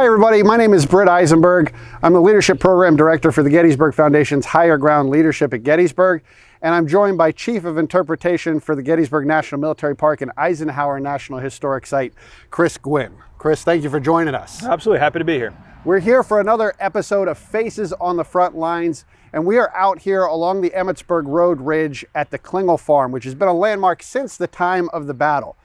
Hi everybody, my name is Britt Isenberg. I'm the Leadership Program Director for the Gettysburg Foundation's Higher Ground Leadership at Gettysburg, and I'm joined by Chief of Interpretation for the Gettysburg National Military Park and Eisenhower National Historic Site, Chris Gwinn. Chris, thank you for joining us. Absolutely, happy to be here. We're here for another episode of Faces on the Front Lines, and we are out here along the Emmitsburg Road Ridge at the Klingel farm, which has been a landmark since the time of the battle.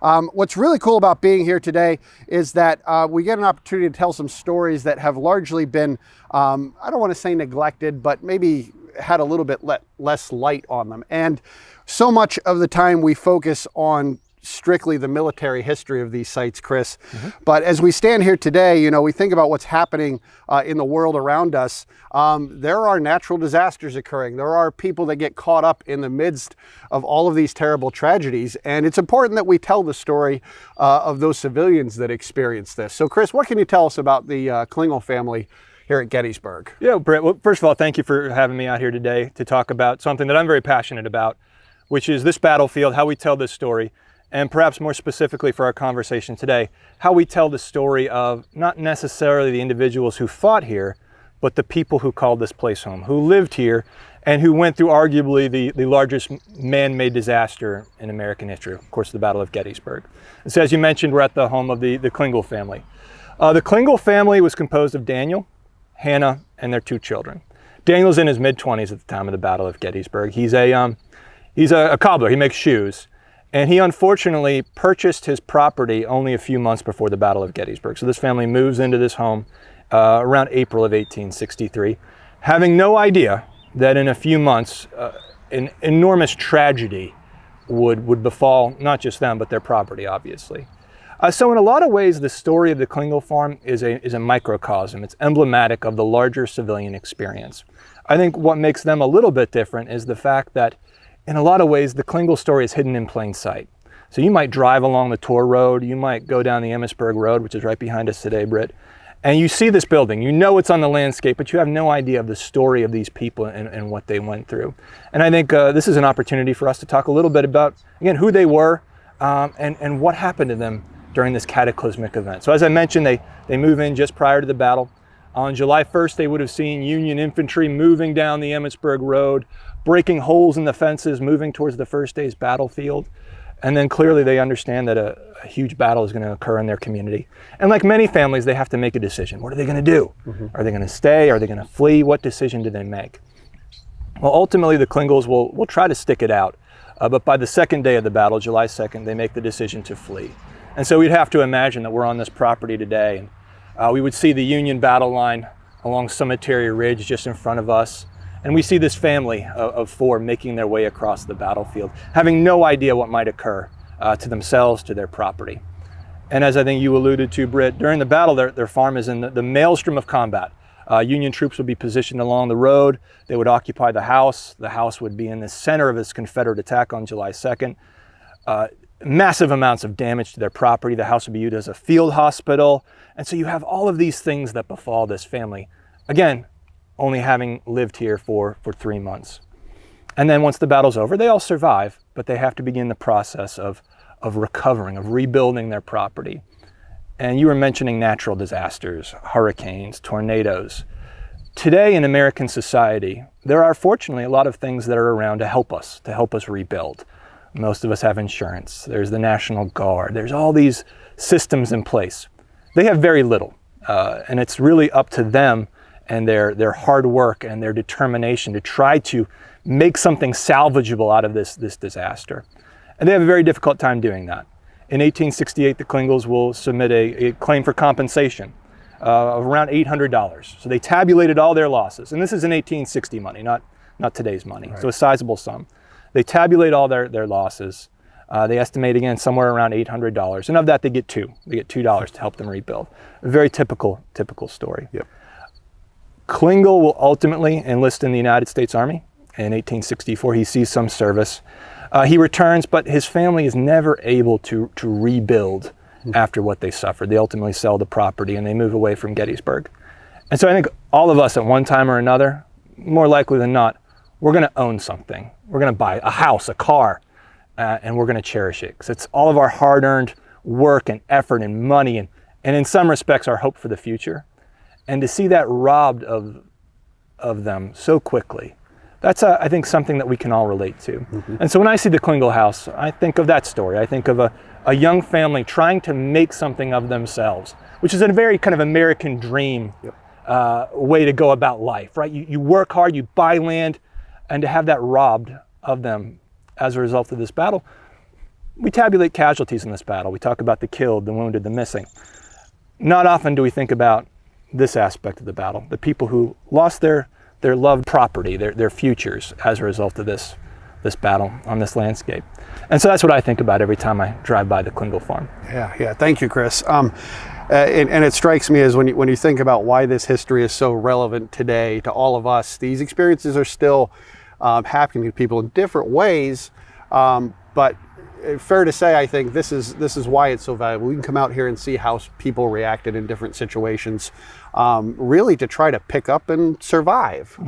What's really cool about being here today is that we get an opportunity to tell some stories that have largely been, I don't want to say neglected, but maybe had a little bit less light on them. And so much of the time we focus on strictly the military history of these sites, Chris. But as we stand here today, you know, we think about what's happening in the world around us. There are natural disasters occurring. There are people that get caught up in the midst of all of these terrible tragedies. And it's important that we tell the story of those civilians that experience this. So Chris, what can you tell us about the Klingel family here at Gettysburg? Yeah, Britt, well, first of all, thank you for having me out here today to talk about something that I'm very passionate about, which is this battlefield, how we tell this story. And perhaps more specifically for our conversation today, how we tell the story of not necessarily the individuals who fought here, but the people who called this place home, who lived here, and who went through arguably the largest man-made disaster in American history, of course, the Battle of Gettysburg. And so as you mentioned, we're at the home of the Klingel family. The Klingel family was composed of Daniel, Hannah, and their two children. Daniel's in his mid-20s at the time of the Battle of Gettysburg. He's a cobbler, he makes shoes. And he unfortunately purchased his property only a few months before the Battle of Gettysburg. So this family moves into this home around April of 1863, having no idea that in a few months an enormous tragedy would befall not just them, but their property, obviously. So in a lot of ways, the story of the Klingel farm is a microcosm. It's emblematic of the larger civilian experience. I think what makes them a little bit different is the fact that in a lot of ways, the Klingel story is hidden in plain sight. So you might drive along the Tor Road, you might go down the Isenberg Road, which is right behind us today, Britt, and you see this building. You know it's on the landscape, but you have no idea of the story of these people and what they went through. And I think this is an opportunity for us to talk a little bit about, again, who they were and what happened to them during this cataclysmic event. So as I mentioned, they move in just prior to the battle. On July 1st, they would have seen Union infantry moving down the Emmitsburg Road, breaking holes in the fences, moving towards the first day's battlefield. And then clearly they understand that a huge battle is going to occur in their community. And like many families, they have to make a decision. What are they going to do? Are they going to stay? Are they going to flee? What decision do they make? Well, ultimately, the Klingels will try to stick it out. But by the second day of the battle, July 2nd, they make the decision to flee. And so we'd have to imagine that we're on this property today. And we would see the Union battle line along Cemetery Ridge just in front of us. And we see this family of four making their way across the battlefield, having no idea what might occur to themselves, to their property. And as I think you alluded to, Britt, during the battle, their farm is in the maelstrom of combat. Union troops would be positioned along the road. They would occupy the house. The house would be in the center of this Confederate attack on July 2nd. Massive amounts of damage to their property. The house would be used as a field hospital. And so you have all of these things that befall this family. Again, only having lived here for 3 months. And then once the battle's over, they all survive, but they have to begin the process of recovering, of rebuilding their property. And you were mentioning natural disasters, hurricanes, tornadoes. Today in American society, there are fortunately a lot of things that are around to help us rebuild. Most of us have insurance. There's the National Guard. There's all these systems in place. They have very little, and it's really up to them and their hard work and their determination to try to make something salvageable out of this disaster. And they have a very difficult time doing that. In 1868, the Klingels will submit a claim for compensation of around $800. So they tabulated all their losses. And this is in 1860 money, not today's money. Right. So a sizable sum. They tabulate all their losses. They estimate, again, somewhere around $800. And of that, they get $2. They get $2 to help them rebuild. A very typical story. Yep. Klingel will ultimately enlist in the United States Army in 1864. He sees some service. He returns, but his family is never able to rebuild after what they suffered. They ultimately sell the property and they move away from Gettysburg. And so I think all of us at one time or another, more likely than not, we're going to own something. We're going to buy a house, a car, and we're going to cherish it. Because it's all of our hard-earned work and effort and money and in some respects our hope for the future. And to see that robbed of them so quickly, that's, I think, something that we can all relate to. And so when I see the Klingel house, I think of that story. I think of a young family trying to make something of themselves, which is a very kind of American dream way to go about life, right? You work hard, you buy land, and to have that robbed of them as a result of this battle. We tabulate casualties in this battle. We talk about the killed, the wounded, the missing. Not often do we think about this aspect of the battle, the people who lost their loved property, their futures as a result of this battle on this landscape. And so that's what I think about every time I drive by the Klingel farm. Yeah. Thank you, Chris. And it strikes me as when you think about why this history is so relevant today to all of us, these experiences are still happening to people in different ways. But fair to say, I think this is why it's so valuable. We can come out here and see how people reacted in different situations, really to try to pick up and survive.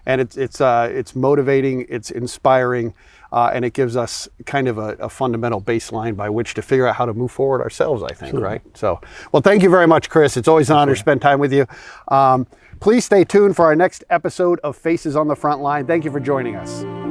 And it's motivating, it's inspiring, and it gives us kind of a fundamental baseline by which to figure out how to move forward ourselves, I think. Absolutely. Right? So, well, thank you very much, Chris. It's always an honor to spend time with you. Please stay tuned for our next episode of Faces on the Front Line. Thank you for joining us.